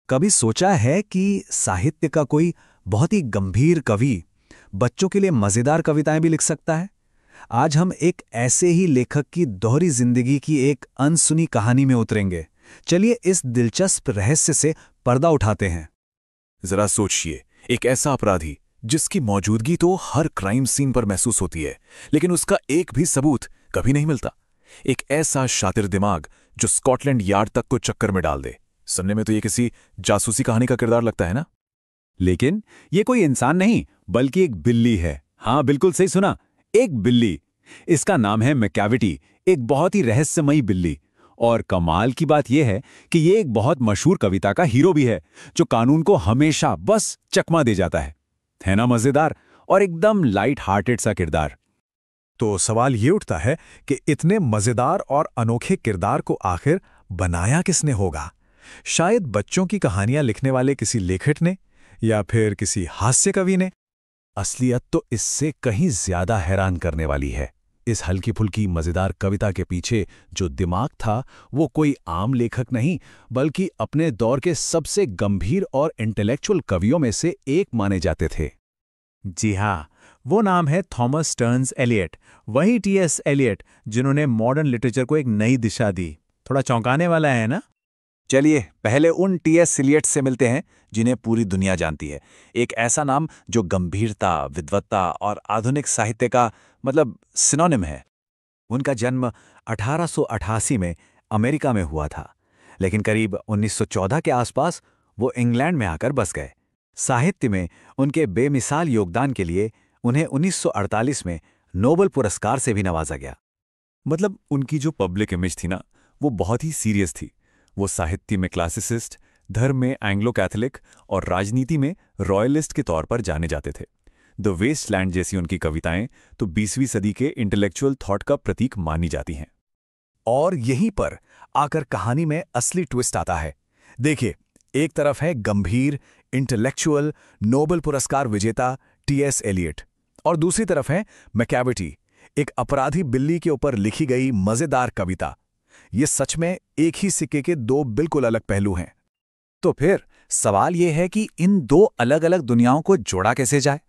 कभी सोचा है कि साहित्य का कोई बहुत ही गंभीर कवि बच्चों के लिए मजेदार कविताएं भी लिख सकता है? आज हम एक ऐसे ही लेखक की दोहरी जिंदगी की एक अनसुनी कहानी में उतरेंगे। चलिए इस दिलचस्प रहस्य से पर्दा उठाते हैं। जरा सोचिए, एक ऐसा अपराधी जिसकी मौजूदगी तो हर क्राइम सीन पर महसूस होती है, लेकिन उसका एक भी सबूत कभी नहीं मिलता। एक ऐसा शातिर दिमाग जो स्कॉटलैंड यार्ड तक को चक्कर में डाल दे। सुनने में तो ये किसी जासूसी कहानी का किरदार लगता है ना? लेकिन ये कोई इंसान नहीं, बल्कि एक बिल्ली है। हाँ, बिल्कुल सही सुना, एक बिल्ली। इसका नाम है मैकैविटी, एक बहुत ही रहस्यमयी बिल्ली। और कमाल की बात यह है कि ये एक बहुत मशहूर कविता का हीरो भी है, जो कानून को हमेशा बस चकमा दे जाता है ना? मजेदार और एकदम लाइट हार्टेड सा किरदार। तो सवाल ये उठता है कि इतने मजेदार और अनोखे किरदार को आखिर बनाया किसने होगा? शायद बच्चों की कहानियां लिखने वाले किसी लेखक ने, या फिर किसी हास्य कवि ने। असलियत तो इससे कहीं ज्यादा हैरान करने वाली है। इस हल्की फुल्की मजेदार कविता के पीछे जो दिमाग था वो कोई आम लेखक नहीं, बल्कि अपने दौर के सबसे गंभीर और इंटेलेक्चुअल कवियों में से एक माने जाते थे। जी हाँ, वो नाम है थॉमस स्टर्न्स एलियट, वही टीएस एलियट जिन्होंने मॉडर्न लिटरेचर को एक नई दिशा दी। थोड़ा चौंकाने वाला है ना? चलिए पहले उन टीएस एलियट से मिलते हैं जिन्हें पूरी दुनिया जानती है। एक ऐसा नाम जो गंभीरता, विद्वत्ता और आधुनिक साहित्य का सिनोनिम है। उनका जन्म 1888 में अमेरिका में हुआ था, लेकिन करीब 1914 के आसपास वो इंग्लैंड में आकर बस गए। साहित्य में उनके बेमिसाल योगदान के लिए उन्हें 1948 में नोबेल पुरस्कार से भी नवाजा गया। उनकी जो पब्लिक इमेज थी ना, वो बहुत ही सीरियस थी। वो साहित्य में क्लासिसिस्ट, धर्म में एंग्लो कैथोलिक और राजनीति में रॉयलिस्ट के तौर पर जाने जाते थे। द वेस्टलैंड जैसी उनकी कविताएं तो 20वीं सदी के इंटेलेक्चुअल थॉट का प्रतीक मानी जाती हैं। और यहीं पर आकर कहानी में असली ट्विस्ट आता है। देखिए, एक तरफ है गंभीर, इंटेलेक्चुअल, नोबेल पुरस्कार विजेता टीएस एलियट, और दूसरी तरफ है मैकैविटी, एक अपराधी बिल्ली के ऊपर लिखी गई मजेदार कविता। ये सच में एक ही सिक्के के दो बिल्कुल अलग पहलू हैं। तो फिर सवाल यह है कि इन दो अलग अलग दुनियाओं को जोड़ा कैसे जाए?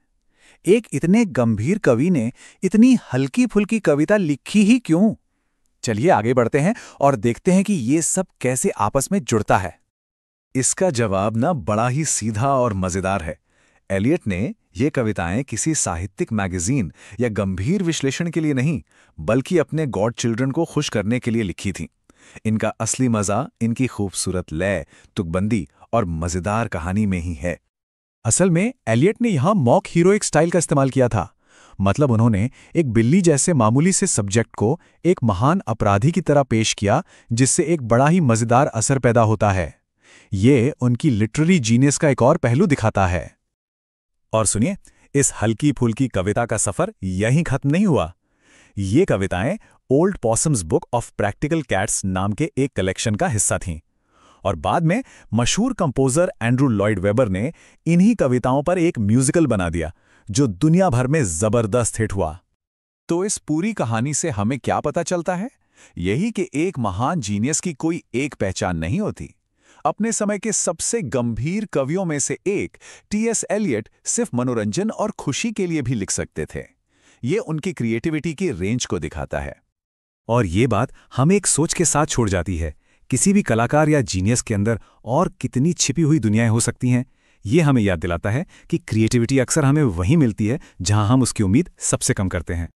एक इतने गंभीर कवि ने इतनी हल्की फुल्की कविता लिखी ही क्यों? चलिए आगे बढ़ते हैं और देखते हैं कि ये सब कैसे आपस में जुड़ता है। इसका जवाब ना बड़ा ही सीधा और मजेदार है। एलियट ने ये कविताएं किसी साहित्यिक मैगजीन या गंभीर विश्लेषण के लिए नहीं, बल्कि अपने गॉड चिल्ड्रन को खुश करने के लिए लिखी थीं। इनका असली मजा इनकी खूबसूरत लय, तुकबंदी और मजेदार कहानी में ही है। असल में एलियट ने यहां मॉक हीरोइक स्टाइल का इस्तेमाल किया था। उन्होंने एक बिल्ली जैसे मामूली से सब्जेक्ट को एक महान अपराधी की तरह पेश किया, जिससे एक बड़ा ही मजेदार असर पैदा होता है। ये उनकी लिटरेरी जीनियस का एक और पहलू दिखाता है। और सुनिए, इस हल्की फुल्की कविता का सफर यहीं खत्म नहीं हुआ। ये कविताएं Old Possum's Book of Practical Cats नाम के एक कलेक्शन का हिस्सा थीं, और बाद में मशहूर कंपोजर एंड्रू लॉयड वेबर ने इन्हीं कविताओं पर एक म्यूजिकल बना दिया, जो दुनिया भर में जबरदस्त हिट हुआ। तो इस पूरी कहानी से हमें क्या पता चलता है? यही कि एक महान जीनियस की कोई एक पहचान नहीं होती। अपने समय के सबसे गंभीर कवियों में से एक टीएस एलियट सिर्फ मनोरंजन और खुशी के लिए भी लिख सकते थे। ये उनकी क्रिएटिविटी की रेंज को दिखाता है। और ये बात हमें एक सोच के साथ छोड़ जाती है, किसी भी कलाकार या जीनियस के अंदर और कितनी छिपी हुई दुनियाएं हो सकती हैं। ये हमें याद दिलाता है कि क्रिएटिविटी अक्सर हमें वहीं मिलती है जहां हम उसकी उम्मीद सबसे कम करते हैं।